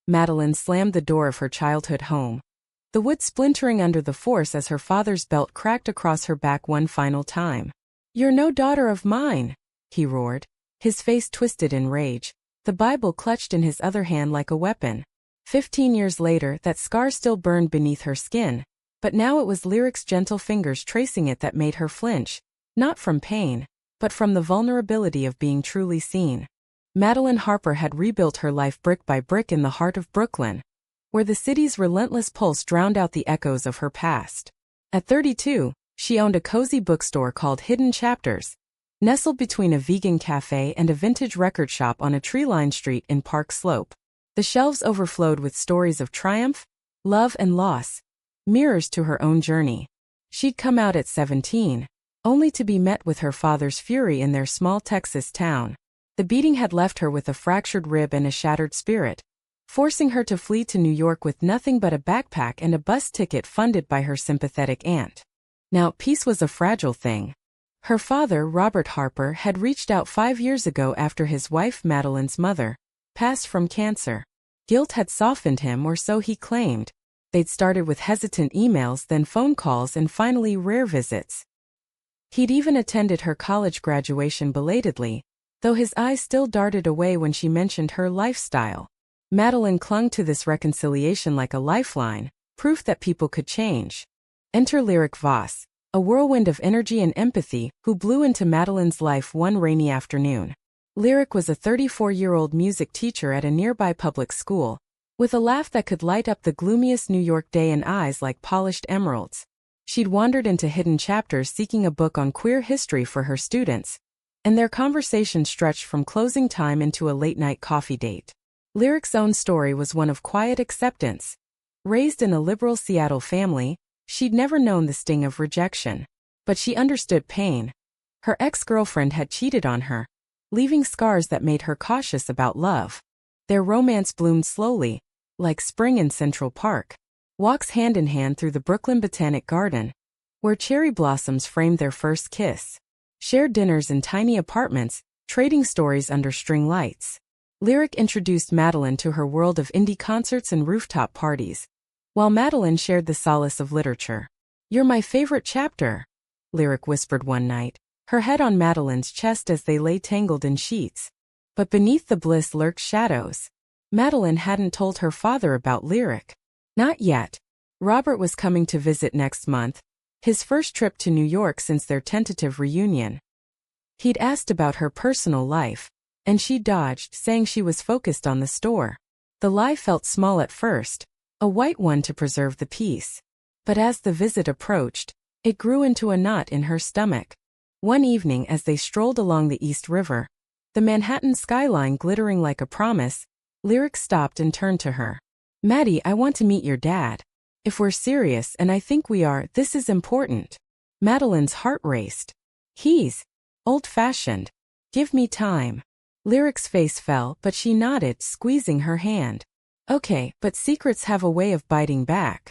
Madeline slammed the door of her childhood home, the wood splintering under the force as her father's belt cracked across her back one final time. "You're no daughter of mine," he roared, his face twisted in rage, the Bible clutched in his other hand like a weapon. 15 years later, that scar still burned beneath her skin, but now it was Lyric's gentle fingers tracing it that made her flinch, not from pain, but from the vulnerability of being truly seen. Madeline Harper had rebuilt her life brick by brick in the heart of Brooklyn, where the city's relentless pulse drowned out the echoes of her past. At 32, she owned a cozy bookstore called Hidden Chapters, nestled between a vegan cafe and a vintage record shop on a tree-lined street in Park Slope. The shelves overflowed with stories of triumph, love and loss, mirrors to her own journey. She'd come out at 17, only to be met with her father's fury in their small Texas town. The beating had left her with a fractured rib and a shattered spirit, forcing her to flee to New York with nothing but a backpack and a bus ticket funded by her sympathetic aunt. Now, peace was a fragile thing. Her father, Robert Harper, had reached out 5 years ago after his wife Madeline's mother passed from cancer. Guilt had softened him, or so he claimed. They'd started with hesitant emails, then phone calls, and finally rare visits. He'd even attended her college graduation belatedly, though his eyes still darted away when she mentioned her lifestyle. Madeline clung to this reconciliation like a lifeline, proof that people could change. Enter Lyric Voss, a whirlwind of energy and empathy, who blew into Madeline's life one rainy afternoon. Lyric was a 34-year-old music teacher at a nearby public school, with a laugh that could light up the gloomiest New York day and eyes like polished emeralds. She'd wandered into Hidden Chapters seeking a book on queer history for her students, and their conversation stretched from closing time into a late-night coffee date. Lyric's own story was one of quiet acceptance. Raised in a liberal Seattle family, she'd never known the sting of rejection. But she understood pain. Her ex-girlfriend had cheated on her, leaving scars that made her cautious about love. Their romance bloomed slowly, like spring in Central Park. Walks hand in hand through the Brooklyn Botanic Garden, where cherry blossoms framed their first kiss. Shared dinners in tiny apartments, trading stories under string lights. Lyric introduced Madeline to her world of indie concerts and rooftop parties, while Madeline shared the solace of literature. "You're my favorite chapter," Lyric whispered one night, her head on Madeline's chest as they lay tangled in sheets. But beneath the bliss lurked shadows. Madeline hadn't told her father about Lyric. Not yet. Robert was coming to visit next month, his first trip to New York since their tentative reunion. He'd asked about her personal life, and she dodged, saying she was focused on the store. The lie felt small at first, a white one to preserve the peace. But as the visit approached, it grew into a knot in her stomach. One evening as they strolled along the East River, the Manhattan skyline glittering like a promise, Lyric stopped and turned to her. "Maddie, I want to meet your dad. If we're serious, and I think we are, this is important." Madeline's heart raced. "He's old-fashioned. Give me time." Lyric's face fell, but she nodded, squeezing her hand. "Okay, but secrets have a way of biting back."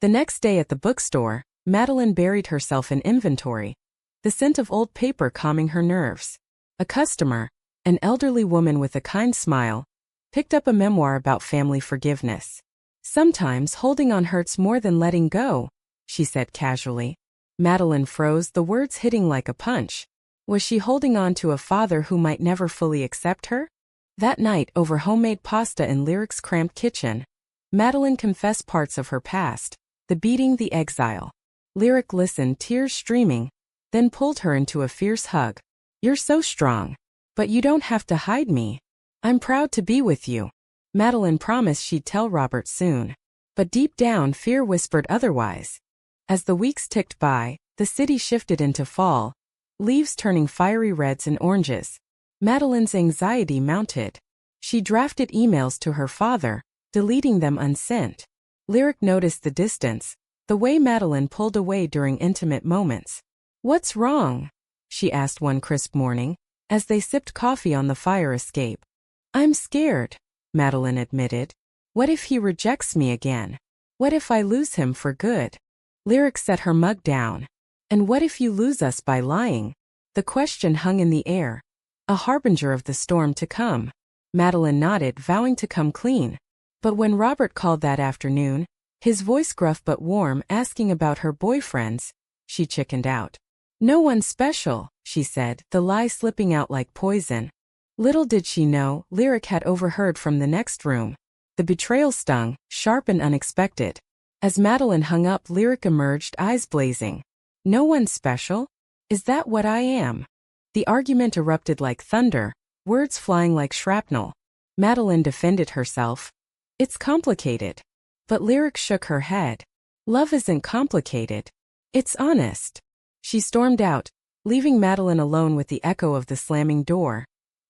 The next day at the bookstore, Madeline buried herself in inventory, the scent of old paper calming her nerves. A customer, an elderly woman with a kind smile, picked up a memoir about family forgiveness. "Sometimes holding on hurts more than letting go," she said casually. Madeline froze, the words hitting like a punch. Was she holding on to a father who might never fully accept her? That night, over homemade pasta in Lyric's cramped kitchen, Madeline confessed parts of her past, the beating, the exile. Lyric listened, tears streaming, then pulled her into a fierce hug. "You're so strong. But you don't have to hide me. I'm proud to be with you." Madeline promised she'd tell Robert soon. But deep down, fear whispered otherwise. As the weeks ticked by, the city shifted into fall, leaves turning fiery reds and oranges. Madeline's anxiety mounted. She drafted emails to her father, deleting them unsent. Lyric noticed the distance, the way Madeline pulled away during intimate moments. "What's wrong?" she asked one crisp morning, as they sipped coffee on the fire escape. "I'm scared," Madeline admitted. "What if he rejects me again? What if I lose him for good?" Lyric set her mug down. "And what if you lose us by lying?" The question hung in the air, a harbinger of the storm to come. Madeline nodded, vowing to come clean. But when Robert called that afternoon, his voice gruff but warm, asking about her boyfriends, she chickened out. No one special, she said, the lie slipping out like poison. Little did she know, Lyric had overheard from the next room. The betrayal stung, sharp and unexpected. As Madeline hung up, Lyric emerged, eyes blazing. No one special? Is that what I am? The argument erupted like thunder, words flying like shrapnel. Madeline defended herself. It's complicated. But Lyric shook her head. Love isn't complicated. It's honest. She stormed out, leaving Madeline alone with the echo of the slamming door,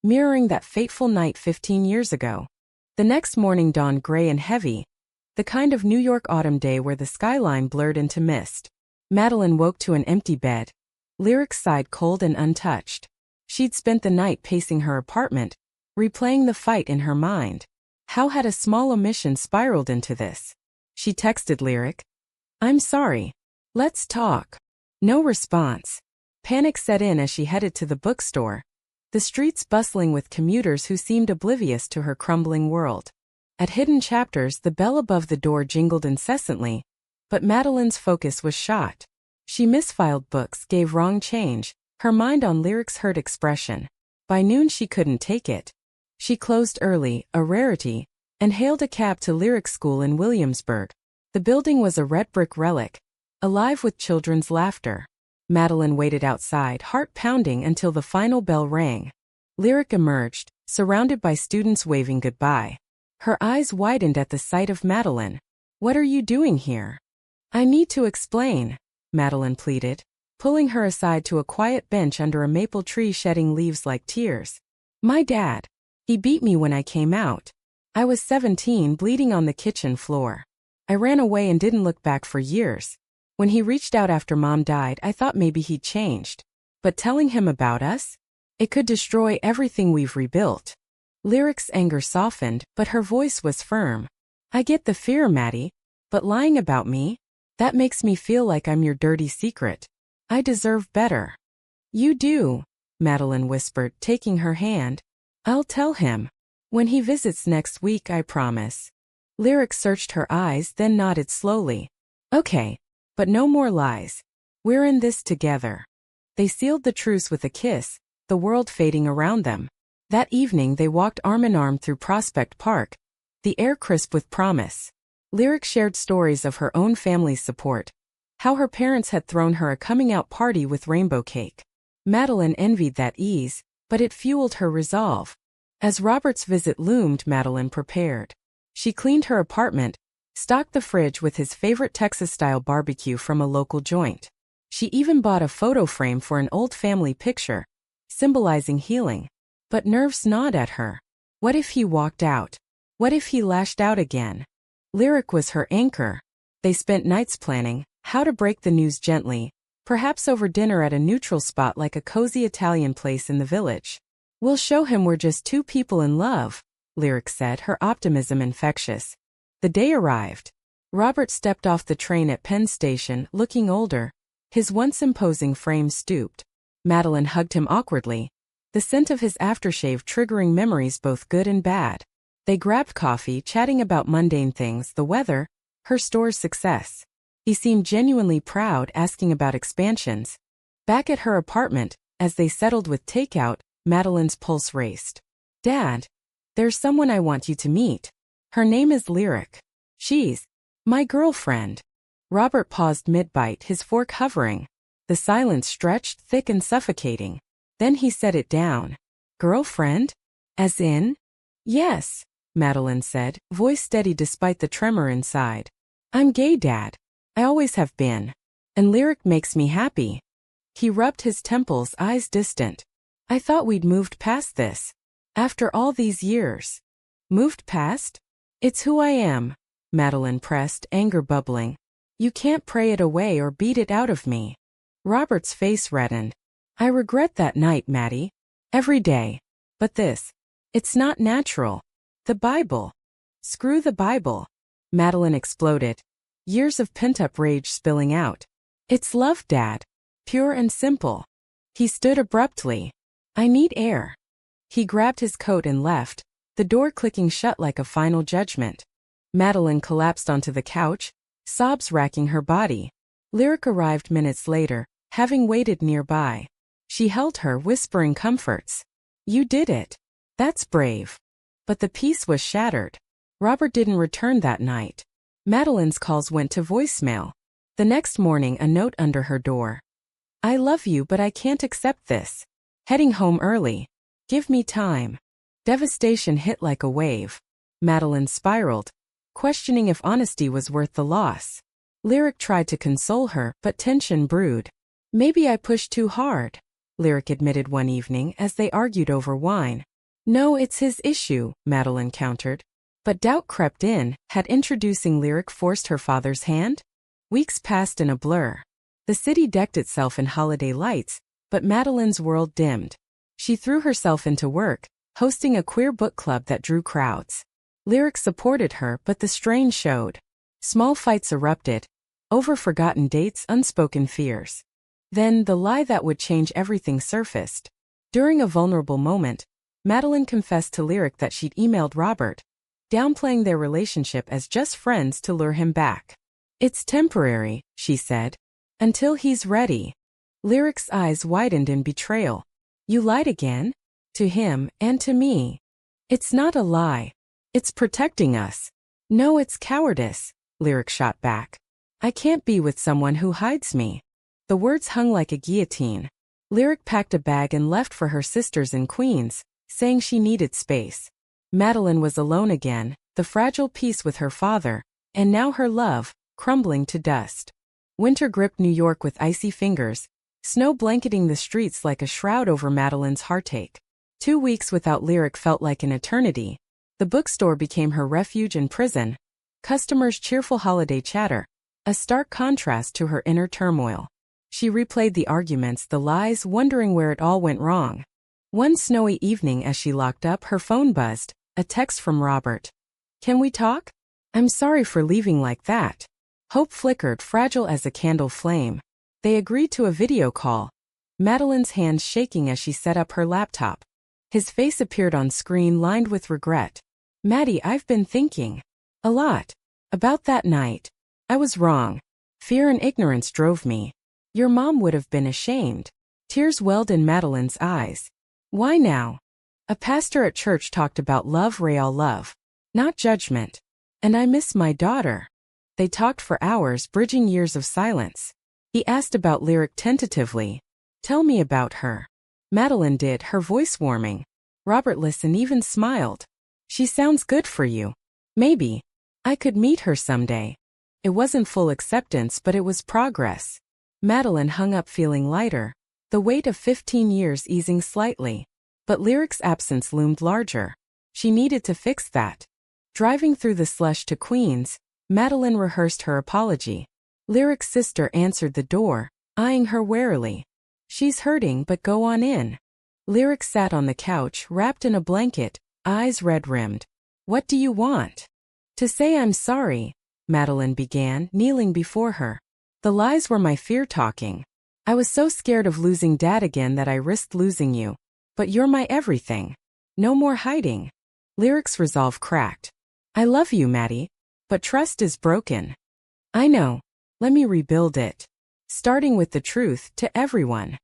mirroring that fateful night 15 years ago. The next morning dawned gray and heavy, the kind of New York autumn day where the skyline blurred into mist. Madeline woke to an empty bed. Lyric sighed, cold and untouched. She'd spent the night pacing her apartment, replaying the fight in her mind. How had a small omission spiraled into this? She texted Lyric. I'm sorry. Let's talk. No response. Panic set in as she headed to the bookstore, the streets bustling with commuters who seemed oblivious to her crumbling world. At Hidden Chapters, the bell above the door jingled incessantly, but Madeline's focus was shot. She misfiled books, gave wrong change, her mind on Lyric's hurt expression. By noon she couldn't take it. She closed early, a rarity, and hailed a cab to Lyric School in Williamsburg. The building was a red brick relic, alive with children's laughter. Madeline waited outside, heart pounding, until the final bell rang. Lyric emerged, surrounded by students waving goodbye. Her eyes widened at the sight of Madeline. What are you doing here? I need to explain, Madeline pleaded, pulling her aside to a quiet bench under a maple tree shedding leaves like tears. My dad. He beat me when I came out. I was 17, bleeding on the kitchen floor. I ran away and didn't look back for years. When he reached out after Mom died, I thought maybe he'd changed. But telling him about us? It could destroy everything we've rebuilt. Lyric's anger softened, but her voice was firm. I get the fear, Maddie. But lying about me? That makes me feel like I'm your dirty secret. I deserve better. You do, Madeline whispered, taking her hand. I'll tell him. When he visits next week, I promise. Lyric searched her eyes, then nodded slowly. Okay. But no more lies. We're in this together. They sealed the truce with a kiss, the world fading around them. That evening they walked arm in arm through Prospect Park, the air crisp with promise. Lyric shared stories of her own family's support, how her parents had thrown her a coming-out party with rainbow cake. Madeline envied that ease, but it fueled her resolve. As Robert's visit loomed, Madeline prepared. She cleaned her apartment, stocked the fridge with his favorite Texas-style barbecue from a local joint. She even bought a photo frame for an old family picture, symbolizing healing. But nerves gnawed at her. What if he walked out? What if he lashed out again? Lyric was her anchor. They spent nights planning how to break the news gently, perhaps over dinner at a neutral spot like a cozy Italian place in the village. We'll show him we're just two people in love, Lyric said, her optimism infectious. The day arrived. Robert stepped off the train at Penn Station, looking older, his once imposing frame stooped. Madeline hugged him awkwardly, the scent of his aftershave triggering memories both good and bad. They grabbed coffee, chatting about mundane things, the weather, her store's success. He seemed genuinely proud, asking about expansions. Back at her apartment, as they settled with takeout, Madeline's pulse raced. Dad, there's someone I want you to meet. Her name is Lyric. She's my girlfriend. Robert paused mid-bite, his fork hovering. The silence stretched, thick and suffocating. Then he set it down. Girlfriend? As in? Yes, Madeline said, voice steady despite the tremor inside. I'm gay, Dad. I always have been. And Lyric makes me happy. He rubbed his temples, eyes distant. I thought we'd moved past this. After all these years. Moved past? It's who I am, Madeline pressed, anger bubbling. You can't pray it away or beat it out of me. Robert's face reddened. I regret that night, Maddie. Every day. But this. It's not natural. The Bible. Screw the Bible. Madeline exploded. Years of pent-up rage spilling out. It's love, Dad. Pure and simple. He stood abruptly. I need air. He grabbed his coat and left, the door clicking shut like a final judgment. Madeline collapsed onto the couch, sobs racking her body. Lyric arrived minutes later, having waited nearby. She held her, whispering comforts. "You did it. That's brave." But the peace was shattered. Robert didn't return that night. Madeline's calls went to voicemail. The next morning, a note under her door. "I love you, but I can't accept this. Heading home early. Give me time." Devastation hit like a wave. Madeline spiraled, questioning if honesty was worth the loss. Lyric tried to console her, but tension brewed. "Maybe I pushed too hard," Lyric admitted one evening as they argued over wine. "No, it's his issue," Madeline countered. But doubt crept in. Had introducing Lyric forced her father's hand? Weeks passed in a blur. The city decked itself in holiday lights, but Madeline's world dimmed. She threw herself into work, hosting a queer book club that drew crowds. Lyric supported her, but the strain showed. Small fights erupted, over forgotten dates, unspoken fears. Then, the lie that would change everything surfaced. During a vulnerable moment, Madeline confessed to Lyric that she'd emailed Robert, downplaying their relationship as just friends to lure him back. "It's temporary," she said. "Until he's ready." Lyric's eyes widened in betrayal. "You lied again? To him, and to me." "It's not a lie. It's protecting us." "No, it's cowardice," Lyric shot back. "I can't be with someone who hides me." The words hung like a guillotine. Lyric packed a bag and left for her sisters in Queens, saying she needed space. Madeline was alone again, the fragile peace with her father, and now her love, crumbling to dust. Winter gripped New York with icy fingers, snow blanketing the streets like a shroud over Madeline's heartache. 2 weeks without Lyric felt like an eternity. The bookstore became her refuge and prison. Customers' cheerful holiday chatter, a stark contrast to her inner turmoil. She replayed the arguments, the lies, wondering where it all went wrong. One snowy evening as she locked up, her phone buzzed, a text from Robert. "Can we talk? I'm sorry for leaving like that." Hope flickered, fragile as a candle flame. They agreed to a video call, Madeline's hands shaking as she set up her laptop. His face appeared on screen, lined with regret. "Maddie, I've been thinking a lot about that night. I was wrong. Fear and ignorance drove me. Your mom would have been ashamed." Tears welled in Madeline's eyes. "Why now?" "A pastor at church talked about love, real love, not judgment. And I miss my daughter." They talked for hours, bridging years of silence. He asked about Lyric tentatively. "Tell me about her." Madeline did, her voice warming. Robert listened, even smiled. "She sounds good for you. Maybe I could meet her someday." It wasn't full acceptance, but it was progress. Madeline hung up feeling lighter, the weight of 15 years easing slightly. But Lyric's absence loomed larger. She needed to fix that. Driving through the slush to Queens, Madeline rehearsed her apology. Lyric's sister answered the door, eyeing her warily. "She's hurting, but go on in." Lyric sat on the couch, wrapped in a blanket, eyes red-rimmed. "What do you want?" "To say I'm sorry," Madeline began, kneeling before her. "The lies were my fear talking. I was so scared of losing Dad again that I risked losing you. But you're my everything. No more hiding." Lyric's resolve cracked. "I love you, Maddie. But trust is broken." "I know. Let me rebuild it. Starting with the truth, to everyone."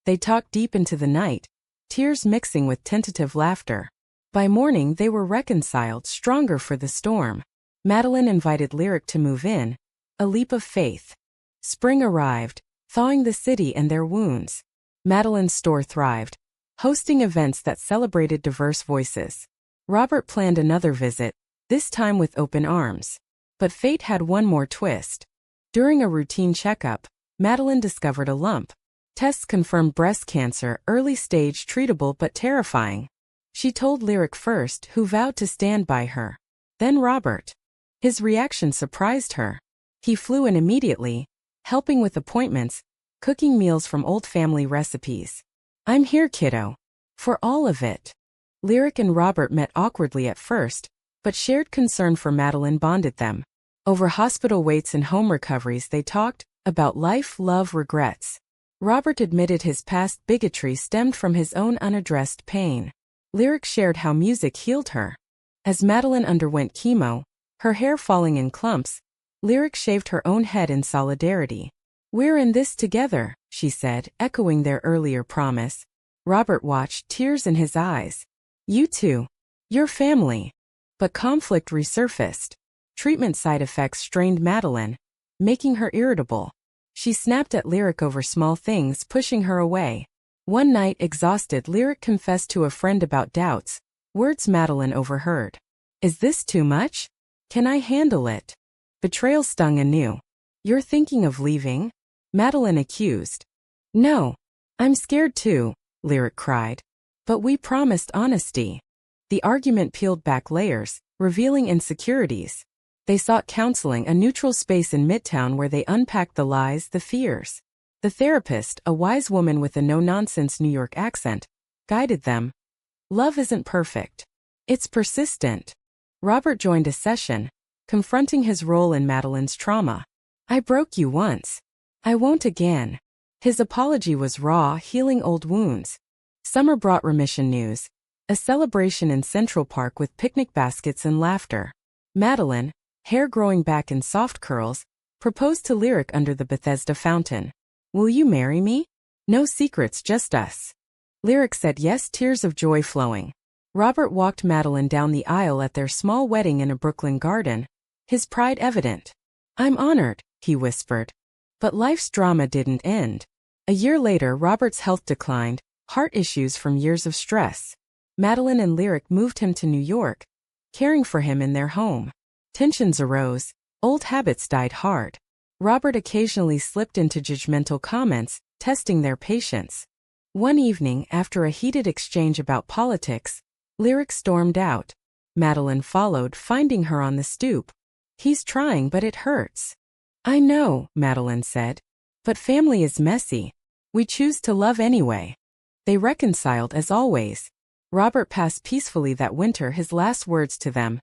They talked deep into the night, tears mixing with tentative laughter. By morning they were reconciled, stronger for the storm. Madeline invited Lyric to move in, a leap of faith. Spring arrived, thawing the city and their wounds. Madeline's store thrived, hosting events that celebrated diverse voices. Robert planned another visit, this time with open arms. But fate had one more twist. During a routine checkup, Madeline discovered a lump. Tests confirmed breast cancer, early stage, treatable but terrifying. She told Lyric first, who vowed to stand by her. Then Robert. His reaction surprised her. He flew in immediately, helping with appointments, cooking meals from old family recipes. "I'm here, kiddo. For all of it." Lyric and Robert met awkwardly at first, but shared concern for Madeline bonded them. Over hospital waits and home recoveries they talked about life, love, regrets. Robert admitted his past bigotry stemmed from his own unaddressed pain. Lyric shared how music healed her. As Madeline underwent chemo, her hair falling in clumps. Lyric shaved her own head in solidarity. "We're in this together," she said, echoing their earlier promise. Robert watched, tears in his eyes. "You too. Your family." But conflict resurfaced. Treatment side effects strained Madeline, making her irritable. She snapped at Lyric over small things, pushing her away. One night, exhausted, Lyric confessed to a friend about doubts, words Madeline overheard. "Is this too much? Can I handle it?" Betrayal stung anew. "You're thinking of leaving?" Madeline accused. "No. I'm scared too," Lyric cried. "But we promised honesty." The argument peeled back layers, revealing insecurities. They sought counseling, a neutral space in Midtown where they unpacked the lies, the fears. The therapist, a wise woman with a no-nonsense New York accent, guided them. Love isn't perfect. It's persistent. Robert joined a session, confronting his role in Madeline's trauma. "I broke you once. I won't again." His apology was raw, healing old wounds. Summer brought remission news, a celebration in Central Park with picnic baskets and laughter. Madeline, hair growing back in soft curls, proposed to Lyric under the Bethesda fountain. "Will you marry me? No secrets, just us." Lyric said yes, tears of joy flowing. Robert walked Madeline down the aisle at their small wedding in a Brooklyn garden, his pride evident. "I'm honored," he whispered. But life's drama didn't end. A year later, Robert's health declined, heart issues from years of stress. Madeline and Lyric moved him to New York, caring for him in their home. Tensions arose, old habits died hard. Robert occasionally slipped into judgmental comments, testing their patience. One evening, after a heated exchange about politics, Lyric stormed out. Madeline followed, finding her on the stoop. "He's trying, but it hurts." "I know," Madeline said. "But family is messy. We choose to love anyway." They reconciled as always. Robert passed peacefully that winter, his last words to them.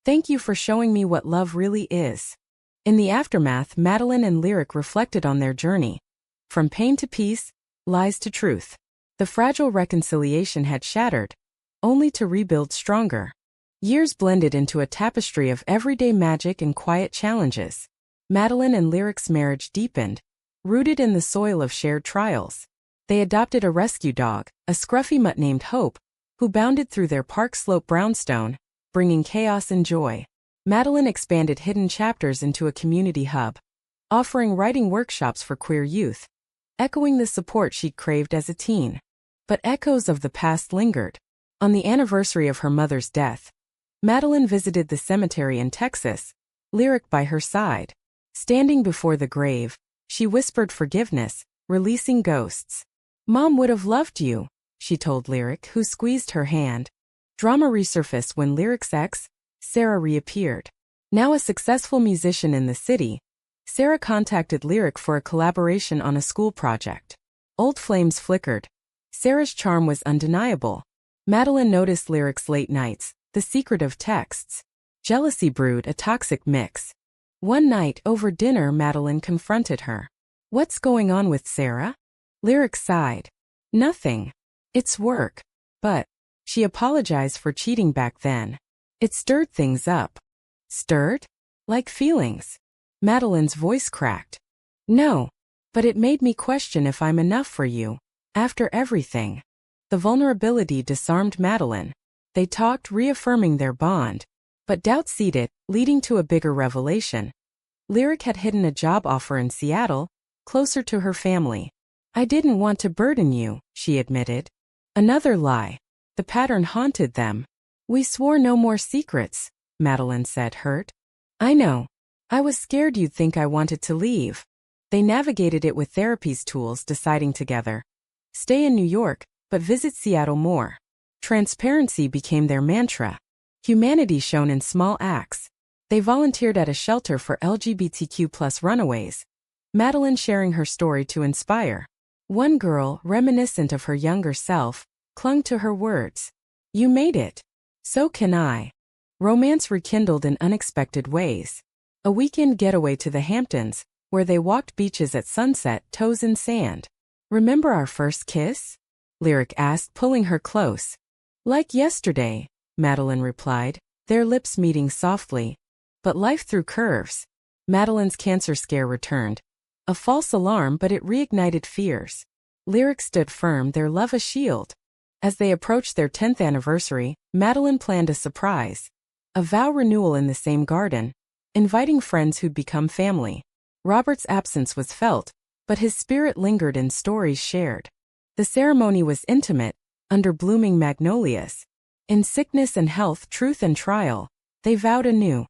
"Thank you for showing me what love really is." In the aftermath, Madeline and Lyric reflected on their journey. From pain to peace, lies to truth. The fragile reconciliation had shattered, only to rebuild stronger. Years blended into a tapestry of everyday magic and quiet challenges. Madeline and Lyric's marriage deepened, rooted in the soil of shared trials. They adopted a rescue dog, a scruffy mutt named Hope, who bounded through their Park Slope brownstone, bringing chaos and joy. Madeline expanded hidden chapters into a community hub, offering writing workshops for queer youth, echoing the support she'd craved as a teen. But echoes of the past lingered. On the anniversary of her mother's death, Madeline visited the cemetery in Texas, Lyric by her side. Standing before the grave, she whispered forgiveness, releasing ghosts. "Mom would have loved you," she told Lyric, who squeezed her hand. Drama resurfaced when Lyric's ex, Sarah, reappeared. Now a successful musician in the city, Sarah contacted Lyric for a collaboration on a school project. Old flames flickered. Sarah's charm was undeniable. Madeline noticed Lyric's late nights, the secretive texts. Jealousy brewed, a toxic mix. One night, over dinner, Madeline confronted her. "What's going on with Sarah?" Lyric sighed. "Nothing. It's work." But she apologized for cheating back then. It stirred things up. Stirred? Like feelings. Madeline's voice cracked. "No. But it made me question if I'm enough for you. After everything." The vulnerability disarmed Madeline. They talked, reaffirming their bond. But doubt seeded, leading to a bigger revelation. Lyric had hidden a job offer in Seattle, closer to her family. "I didn't want to burden you," she admitted. Another lie. The pattern haunted them. "We swore no more secrets," Madeline said, hurt. "I know. I was scared you'd think I wanted to leave." They navigated it with therapy's tools, deciding together. Stay in New York, but visit Seattle more. Transparency became their mantra. Humanity shown in small acts. They volunteered at a shelter for LGBTQ+ runaways. Madeline sharing her story to inspire. One girl, reminiscent of her younger self, clung to her words. "You made it. So can I." Romance rekindled in unexpected ways. A weekend getaway to the Hamptons, where they walked beaches at sunset, toes in sand. "Remember our first kiss?" Lyric asked, pulling her close. "Like yesterday," Madeline replied, their lips meeting softly. But life threw curves. Madeline's cancer scare returned. A false alarm, but it reignited fears. Lyric stood firm, their love a shield. As they approached their 10th anniversary, Madeline planned a surprise. A vow renewal in the same garden, inviting friends who'd become family. Robert's absence was felt, but his spirit lingered in stories shared. The ceremony was intimate, under blooming magnolias. In sickness and health, truth and trial, they vowed anew.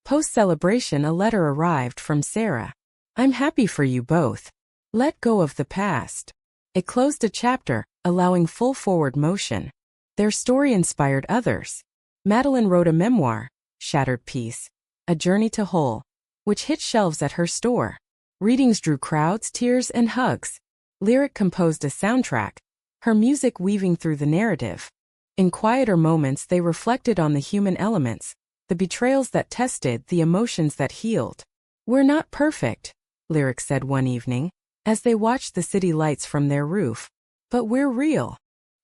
Post-celebration, a letter arrived from Sarah. "I'm happy for you both. Let go of the past." It closed a chapter, allowing full forward motion. Their story inspired others. Madeline wrote a memoir, Shattered Peace, A Journey to Whole, which hit shelves at her store. Readings drew crowds, tears, and hugs. Lyric composed a soundtrack, her music weaving through the narrative. In quieter moments, they reflected on the human elements, the betrayals that tested, the emotions that healed. "We're not perfect," Lyric said one evening, as they watched the city lights from their roof. "But we're real."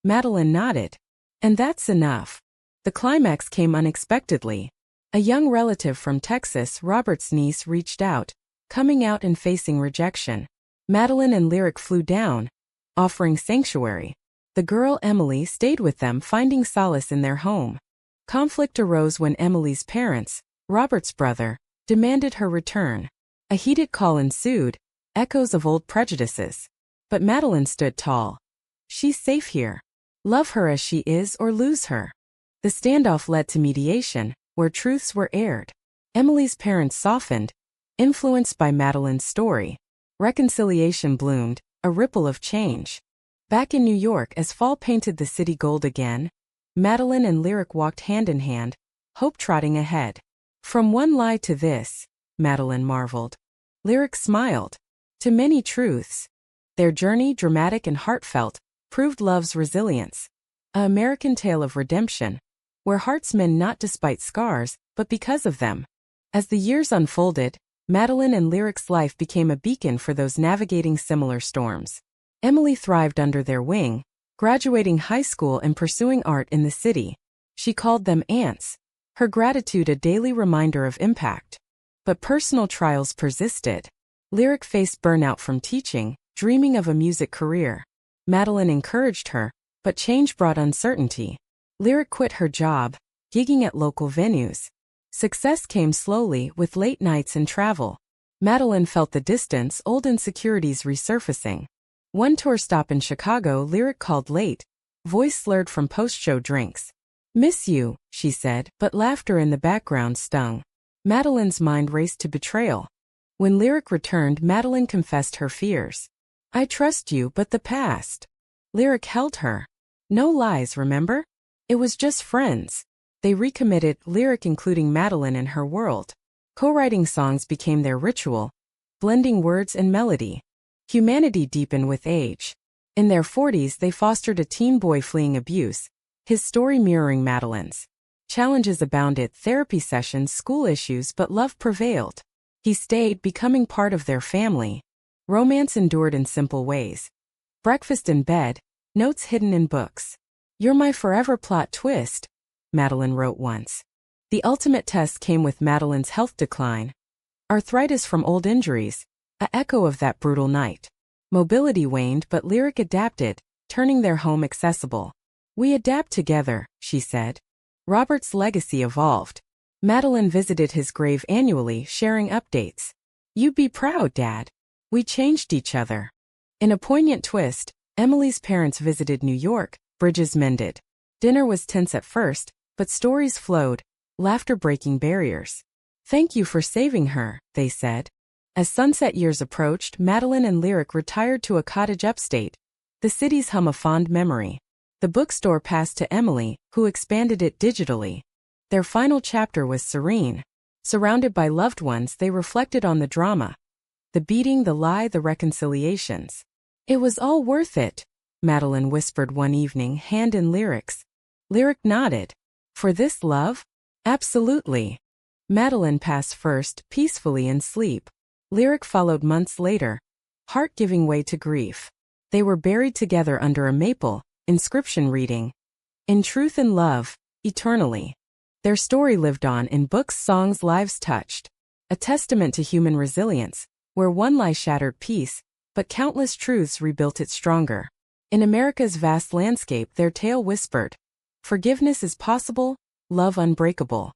Madeline nodded. "And that's enough." The climax came unexpectedly. A young relative from Texas, Robert's niece, reached out, coming out and facing rejection. Madeline and Lyric flew down, offering sanctuary. The girl, Emily, stayed with them, finding solace in their home. Conflict arose when Emily's parents, Robert's brother, demanded her return. A heated call ensued, echoes of old prejudices. But Madeline stood tall. "She's safe here. Love her as she is or lose her." The standoff led to mediation, where truths were aired. Emily's parents softened, influenced by Madeline's story. Reconciliation bloomed, a ripple of change. Back in New York, as fall painted the city gold again, Madeline and Lyric walked hand in hand, hope trotting ahead. "From one lie to this," Madeline marveled. Lyric smiled. "To many truths." Their journey, dramatic and heartfelt, proved love's resilience. An American tale of redemption, where hearts mend not despite scars, but because of them. As the years unfolded, Madeline and Lyric's life became a beacon for those navigating similar storms. Emily thrived under their wing, graduating high school and pursuing art in the city. She called them aunts, her gratitude a daily reminder of impact. But personal trials persisted. Lyric faced burnout from teaching, dreaming of a music career. Madeline encouraged her, but change brought uncertainty. Lyric quit her job, gigging at local venues. Success came slowly, with late nights and travel. Madeline felt the distance, old insecurities resurfacing. One tour stop in Chicago, Lyric called late, voice slurred from post-show drinks. "Miss you," she said, but laughter in the background stung. Madeline's mind raced to betrayal. When Lyric returned, Madeline confessed her fears. "I trust you, but the past." Lyric held her. "No lies, remember? It was just friends." They recommitted, Lyric including Madeline in her world. Co-writing songs became their ritual, blending words and melody. Humanity deepened with age. In their 40s, they fostered a teen boy fleeing abuse, his story mirroring Madeline's. Challenges abounded, therapy sessions, school issues, but love prevailed. He stayed, becoming part of their family. Romance endured in simple ways. Breakfast in bed, notes hidden in books. "You're my forever plot twist," Madeline wrote once. The ultimate test came with Madeline's health decline. Arthritis from old injuries, an echo of that brutal night. Mobility waned, but Lyric adapted, turning their home accessible. "We adapt together," she said. Robert's legacy evolved. Madeline visited his grave annually, sharing updates. "You'd be proud, Dad. We changed each other." In a poignant twist, Emily's parents visited New York, bridges mended. Dinner was tense at first, but stories flowed, laughter breaking barriers. "Thank you for saving her," they said. As sunset years approached, Madeline and Lyric retired to a cottage upstate. The city's hum a fond memory. The bookstore passed to Emily, who expanded it digitally. Their final chapter was serene. Surrounded by loved ones, they reflected on the drama. The beating, the lie, the reconciliations. "It was all worth it," Madeline whispered one evening, hand in Lyric's. Lyric nodded. "For this love?" "Absolutely." Madeline passed first, peacefully in sleep. Lyric followed months later, heart giving way to grief. They were buried together under a maple, inscription reading, "In truth and love, eternally." Their story lived on in books, songs, lives touched. A testament to human resilience, where one lie shattered peace, but countless truths rebuilt it stronger. In America's vast landscape, their tale whispered, "Forgiveness is possible, love unbreakable."